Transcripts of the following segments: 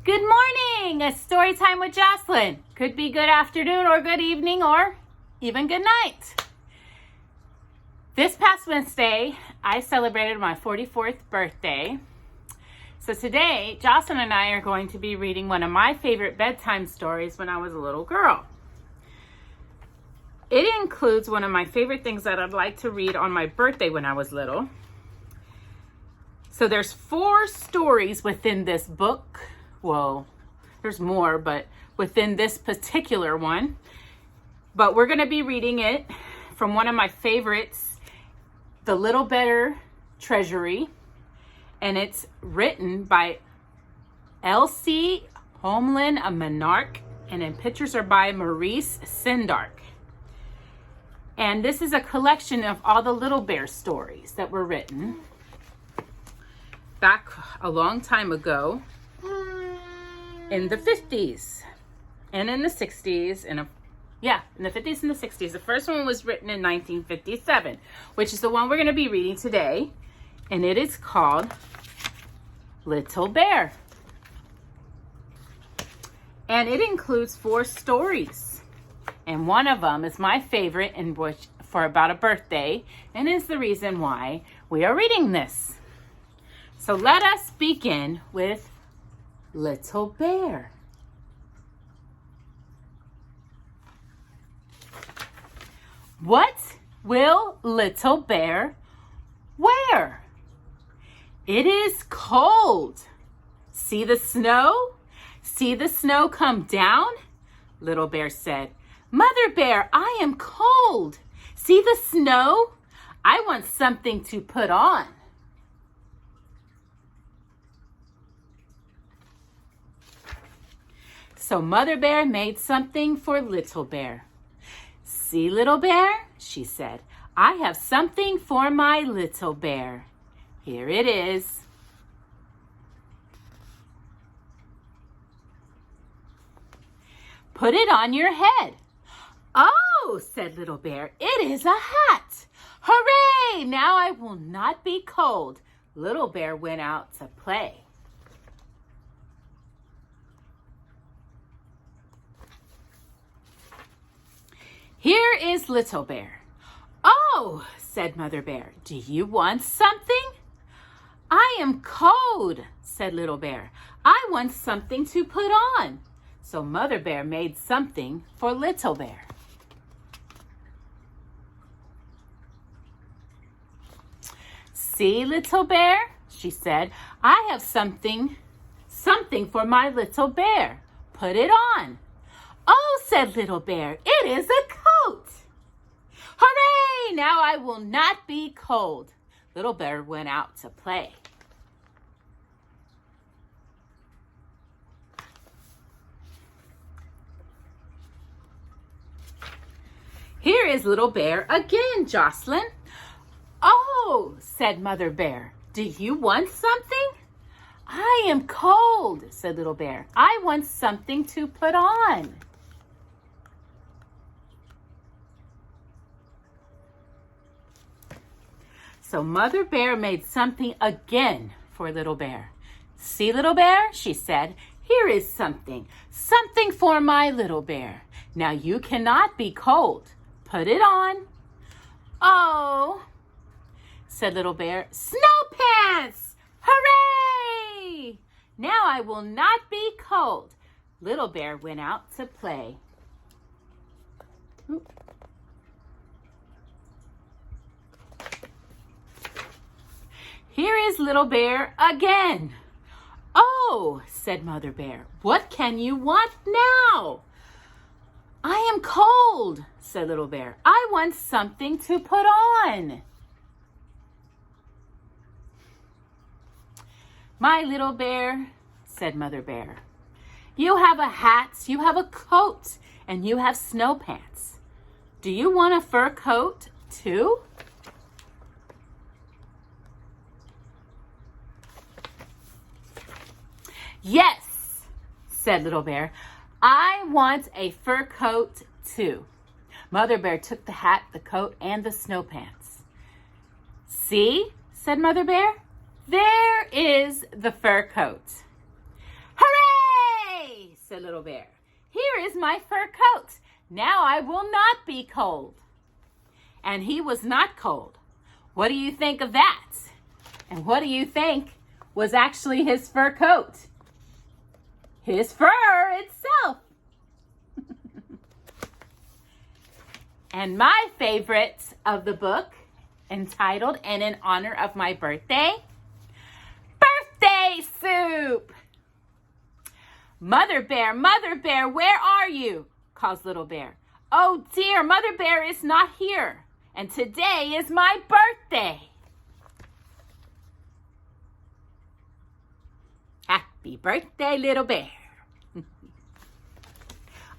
Good morning! It's story time with Jocelyn. Could be good afternoon or good evening or even good night. This past Wednesday, I celebrated my 44th birthday. So today, Jocelyn and I are going to be reading one of my favorite bedtime stories when I was a little girl. It includes one of my favorite things that I'd like to read on my birthday when I was little. So there's 4 stories within this book. Well, there's more, but within this particular one. But we're going to be reading it from one of my favorites, The Little Better Treasury. And it's written by Else Holmelund Minarik. And then pictures are by Maurice Sendak. And this is a collection of all the Little Bear stories that were written back a long time ago in the 50s and in the 60s. In the 50s and the 60s. The first one was written in 1957, which is the one we're going to be reading today. And it is called Little Bear. And it includes 4 stories. And one of them is my favorite, in which for about a birthday, and is the reason why we are reading this. So let us begin with Little Bear. What will Little Bear wear? It is cold. See the snow? See the snow come down? Little Bear said, Mother Bear, I am cold. See the snow? I want something to put on. So Mother Bear made something for Little Bear. See, Little Bear, she said, I have something for my little bear. Here it is. Put it on your head. Oh, said Little Bear, it is a hat. Hooray! Now I will not be cold. Little Bear went out to play. Here is Little Bear. Oh, said Mother Bear, do you want something? I am cold, said Little Bear. I want something to put on. So Mother Bear made something for Little Bear. See, Little Bear, she said, I have something for my little bear. Put it on. Oh, said Little Bear, it is a coat. Hooray! Now I will not be cold. Little Bear went out to play. Here is Little Bear again, Jocelyn. Oh, said Mother Bear, do you want something? I am cold, said Little Bear. I want something to put on. So Mother Bear made something again for Little Bear. See, Little Bear, she said, here is something for my little bear. Now you cannot be cold. Put it on. Oh, said Little Bear, snow pants! Hooray! Now I will not be cold. Little Bear went out to play. Oop. Here is Little Bear again. Oh, said Mother Bear, what can you want now? I am cold, said Little Bear. I want something to put on. My little bear, said Mother Bear, you have a hat, you have a coat, and you have snow pants. Do you want a fur coat too? Yes, said Little Bear. I want a fur coat too. Mother Bear took the hat, the coat, and the snow pants. See, said Mother Bear, there is the fur coat. Hooray! said Little Bear. "Here is my fur coat. Now I will not be cold." And he was not cold. What do you think of that? And what do you think was actually his fur coat? His fur itself. And my favorite of the book, entitled "And in Honor of My Birthday," birthday soup. Mother Bear, where are you?" calls Little Bear. "Oh dear, Mother Bear is not here, and today is my birthday." Happy birthday, Little Bear.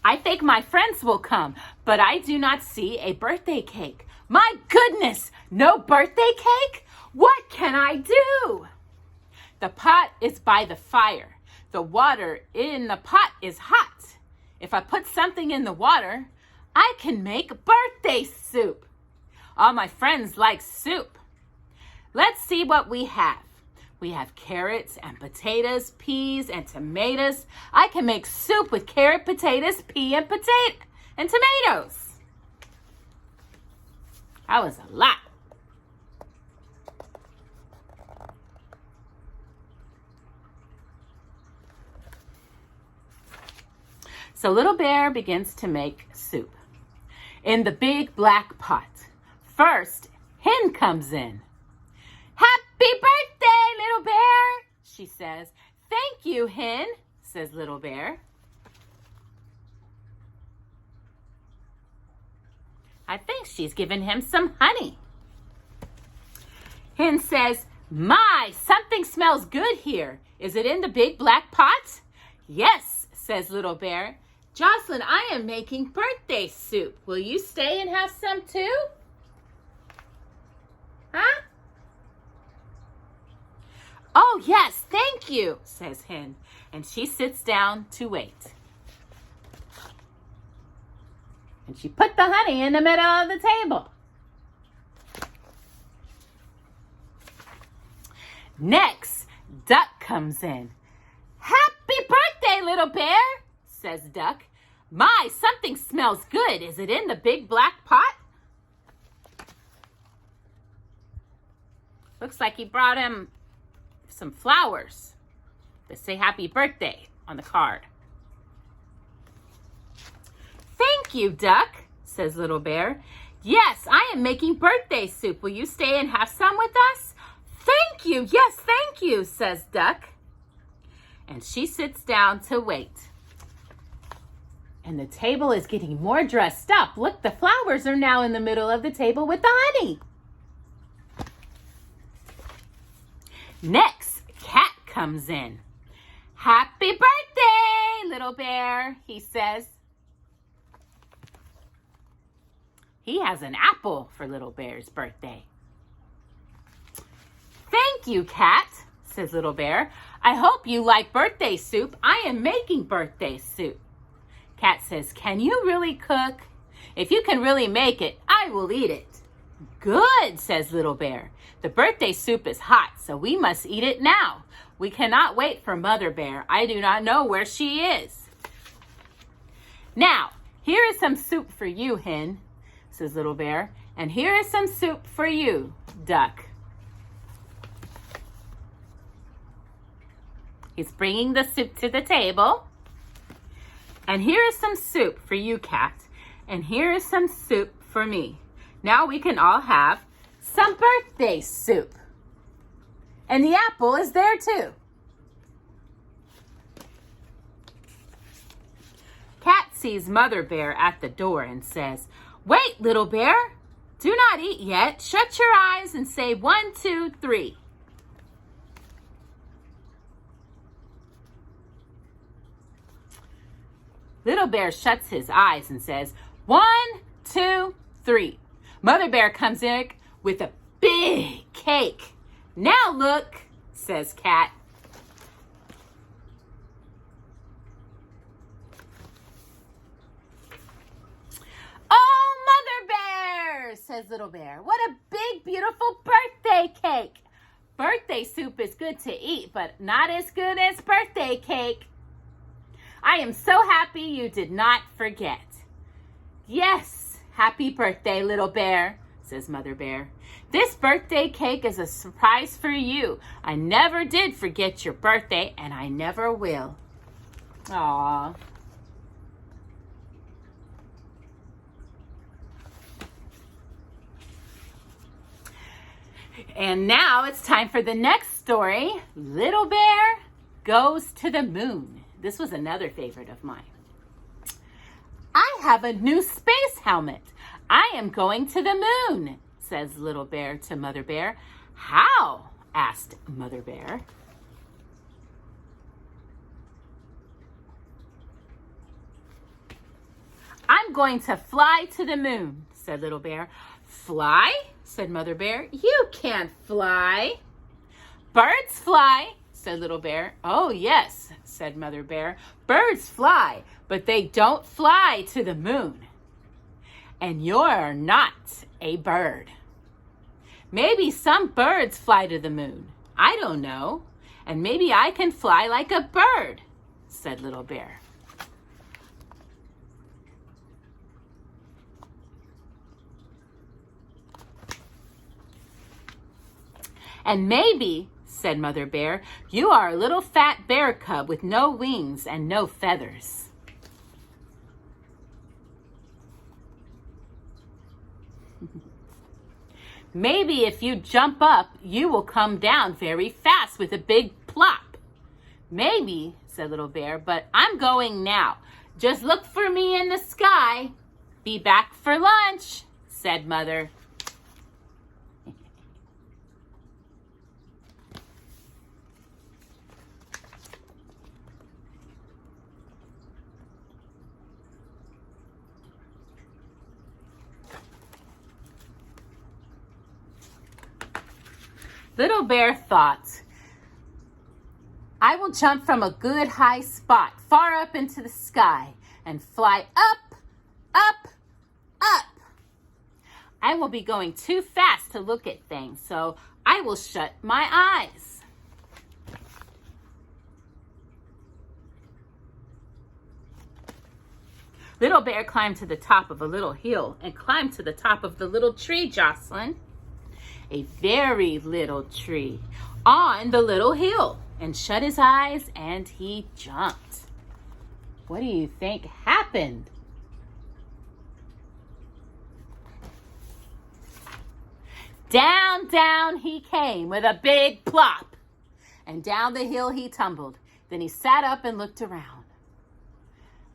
"I think my friends will come, but I do not see a birthday cake. My goodness, no birthday cake? What can I do?" "The pot is by the fire. The water in the pot is hot. If I put something in the water, I can make birthday soup. All my friends like soup. Let's see what we have. We have carrots and potatoes, peas and tomatoes. I can make soup with carrot, potatoes, pea, and tomatoes." That was a lot. So Little Bear begins to make soup in the big black pot. First, Hen comes in. "Happy birthday, Little Bear," she says. "Thank you, Hen," says Little Bear. I think she's given him some honey. Hen says, "My, something smells good here. Is it in the big black pot?" "Yes," says Little Bear. "Jocelyn, I am making birthday soup. Will you stay and have some too?" "Huh?" "Oh, yes, thank you," says Hen, and she sits down to wait. And she put the honey in the middle of the table. Next, Duck comes in. "Happy birthday, Little Bear," says Duck. "My, something smells good. Is it in the big black pot?" Looks like he brought him some flowers that say happy birthday on the card. "Thank you, Duck," says Little Bear. "Yes, I am making birthday soup. Will you stay and have some with us?" "Thank you. Yes, thank you," says Duck. And she sits down to wait. And the table is getting more dressed up. Look, the flowers are now in the middle of the table with the honey. Next, Cat comes in. "Happy birthday, Little Bear," he says. He has an apple for Little Bear's birthday. "Thank you, Cat," says Little Bear. "I hope you like birthday soup. I am making birthday soup." Cat says, "Can you really cook? If you can really make it, I will eat it." "Good," says Little Bear. "The birthday soup is hot, so we must eat it now. We cannot wait for Mother Bear. I do not know where she is." "Now, here is some soup for you, Hen," says Little Bear. "And here is some soup for you, Duck." He's bringing the soup to the table. "And here is some soup for you, Cat. And here is some soup for me. Now we can all have some birthday soup." And the apple is there too. Cat sees Mother Bear at the door and says, "Wait, Little Bear. Do not eat yet. Shut your eyes and say 1, 2, 3. Little Bear shuts his eyes and says, 1, 2, 3. Mother Bear comes in with a big cake. "Now look," says Cat. "Oh, Mother Bear," says Little Bear. "What a big, beautiful birthday cake." "Birthday soup is good to eat, but not as good as birthday cake." I am so happy you did not forget. Yes, happy birthday, little bear, says Mother Bear. This birthday cake is a surprise for you. I never did forget your birthday, and I never will. Aww. And now it's time for the next story. Little Bear Goes to the Moon. This was another favorite of mine. I have a new space helmet. I am going to the moon, says Little Bear to Mother Bear. How? Asked Mother Bear. I'm going to fly to the moon, said Little Bear. Fly? Said Mother Bear. You can't fly. Birds fly, said Little Bear. Oh, yes, said Mother Bear. Birds fly, but they don't fly to the moon. And you're not a bird. Maybe some birds fly to the moon. I don't know. And maybe I can fly like a bird, said Little Bear. And maybe, said Mother Bear, you are a little fat bear cub with no wings and no feathers. Maybe if you jump up, you will come down very fast with a big plop. Maybe, said Little Bear, but I'm going now. Just look for me in the sky. Be back for lunch, said Mother. Little Bear thought, I will jump from a good high spot far up into the sky and fly up, up, up. I will be going too fast to look at things, so I will shut my eyes. Little Bear climbed to the top of a little hill and climbed to the top of the little tree, Jocelyn. A very little tree on the little hill, and shut his eyes and he jumped. What do you think happened? Down, down he came with a big plop, and down the hill he tumbled. Then he sat up and looked around.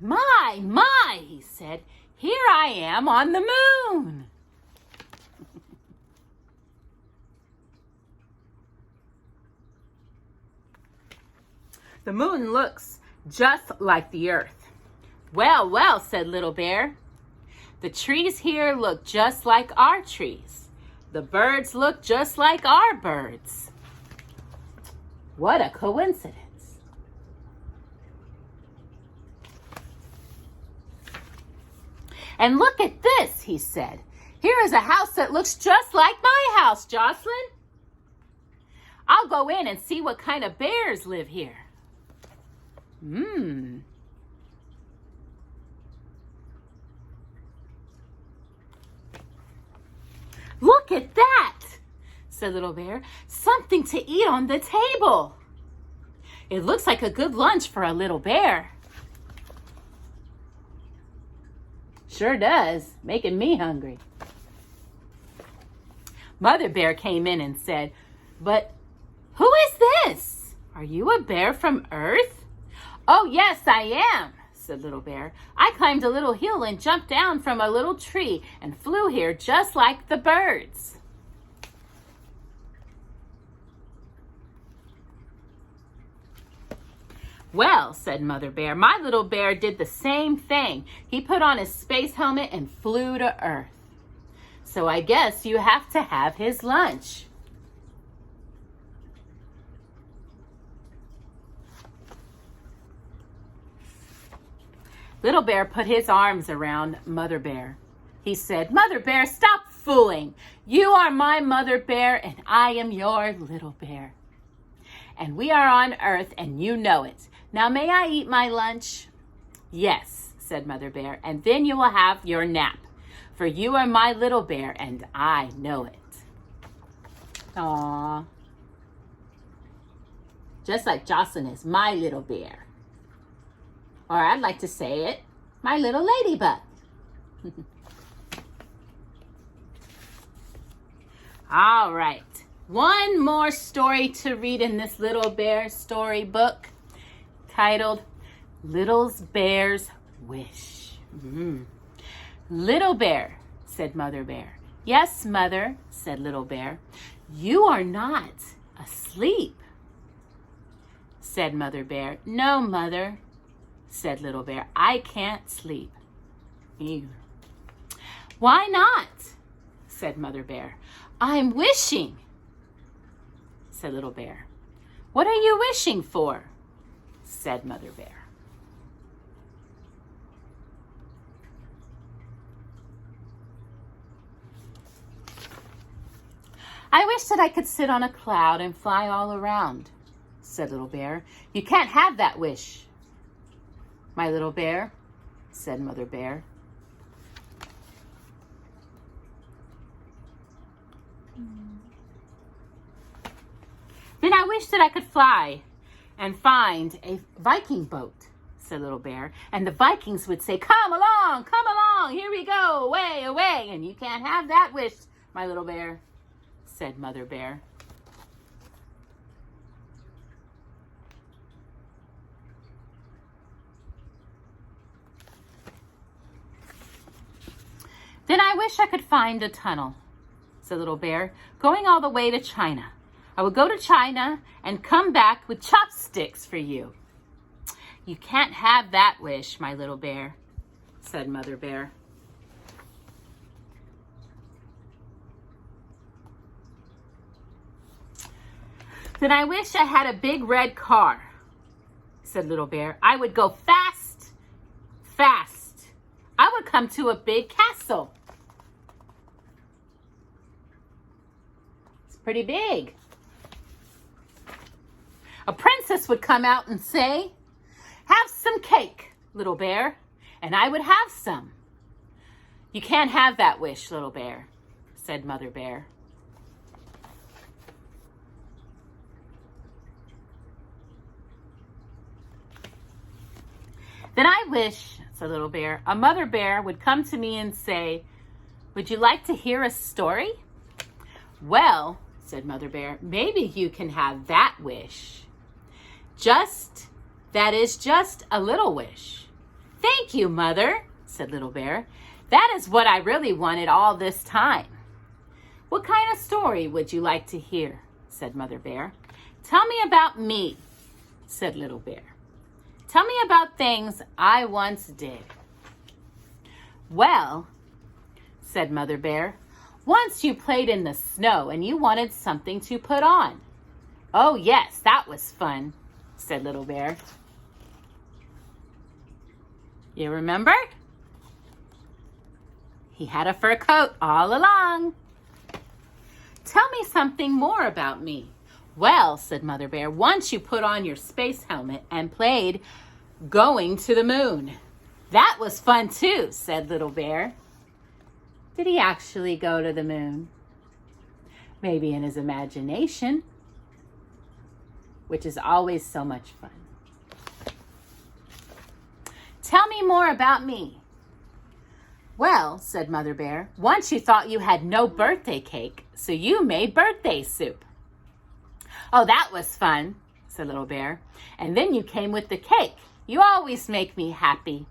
My, he said, here I am on the moon. The moon looks just like the earth. Well, well, said Little Bear. The trees here look just like our trees. The birds look just like our birds. What a coincidence. And look at this, he said. Here is a house that looks just like my house, Jocelyn. I'll go in and see what kind of bears live here. Look at that, said Little Bear. Something to eat on the table. It looks like a good lunch for a little bear. Sure does, making me hungry. Mother Bear came in and said, but who is this? Are you a bear from Earth? Oh, yes, I am, said Little Bear. I climbed a little hill and jumped down from a little tree and flew here just like the birds. Well, said Mother Bear, my little bear did the same thing. He put on his space helmet and flew to Earth. So I guess you have to have his lunch. Little Bear put his arms around Mother Bear. He said, Mother Bear, stop fooling. You are my Mother Bear and I am your little bear. And we are on Earth and you know it. Now may I eat my lunch? Yes, said Mother Bear, and then you will have your nap, for you are my little bear, and I know it. Aww. Just like Jocelyn is my little bear. Or I'd like to say it, my little ladybug. All right. One more story to read in this Little Bear storybook titled Little Bear's Wish. Little Bear, said Mother Bear. Yes, Mother, said Little Bear. You are not asleep, said Mother Bear. No, Mother, said Little Bear. I can't sleep. Ew. Why not? Said Mother Bear. I'm wishing, said Little Bear. What are you wishing for? Said Mother Bear. I wish that I could sit on a cloud and fly all around, said Little Bear. You can't have that wish, my little bear, said Mother Bear. Then I wish that I could fly and find a Viking boat, said Little Bear. And the Vikings would say, come along, here we go, away, away. And you can't have that wish, my little bear, said Mother Bear. Then I wish I could find a tunnel, said Little Bear, going all the way to China. I would go to China and come back with chopsticks for you. You can't have that wish, my little bear, said Mother Bear. Then I wish I had a big red car, said Little Bear. I would go fast, fast. I would come to a big castle. It's pretty big. A princess would come out and say, have some cake, Little Bear, and I would have some. You can't have that wish, Little Bear, said Mother Bear. Then I wish, said Little Bear, a Mother Bear would come to me and say, would you like to hear a story? Well, said Mother Bear, maybe you can have that wish. That is just a little wish. Thank you, Mother, said Little Bear. That is what I really wanted all this time. What kind of story would you like to hear? Said Mother Bear. Tell me about me, said Little Bear. Tell me about things I once did. Well, said Mother Bear, once you played in the snow and you wanted something to put on. Oh, yes, that was fun, said Little Bear. You remember? He had a fur coat all along. Tell me something more about me. Well, said Mother Bear, once you put on your space helmet and played going to the moon. That was fun too, said Little Bear. Did he actually go to the moon? Maybe in his imagination, which is always so much fun. Tell me more about me. Well, said Mother Bear, once you thought you had no birthday cake, so you made birthday soup. Oh, that was fun, said Little Bear. And then you came with the cake. You always make me happy.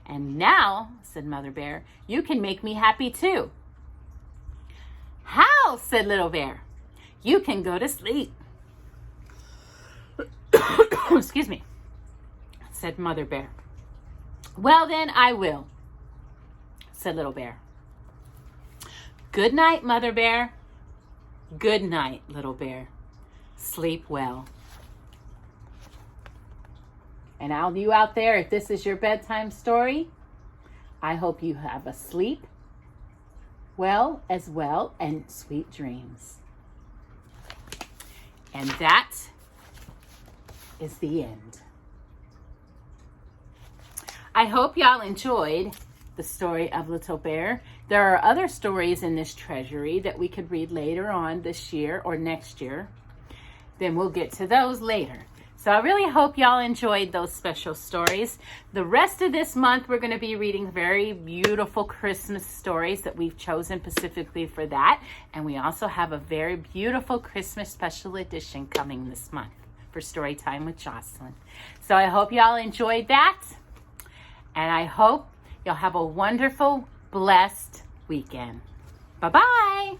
And now, said Mother Bear, you can make me happy too. How? Said Little Bear. You can go to sleep. Excuse me, said Mother Bear. Well, then I will, said Little Bear. Good night, Mother Bear. Good night, Little Bear. Sleep well. And all you out there, if this is your bedtime story, I hope you have a sleep well and sweet dreams. And that is the end. I hope y'all enjoyed the story of Little Bear. There are other stories in this treasury that we could read later on this year or next year. Then we'll get to those later. So I really hope y'all enjoyed those special stories. The rest of this month, we're going to be reading very beautiful Christmas stories that we've chosen specifically for that. And we also have a very beautiful Christmas special edition coming this month for Storytime with Jocelyn. So I hope y'all enjoyed that. And I hope you'll have a wonderful, blessed weekend. Bye-bye.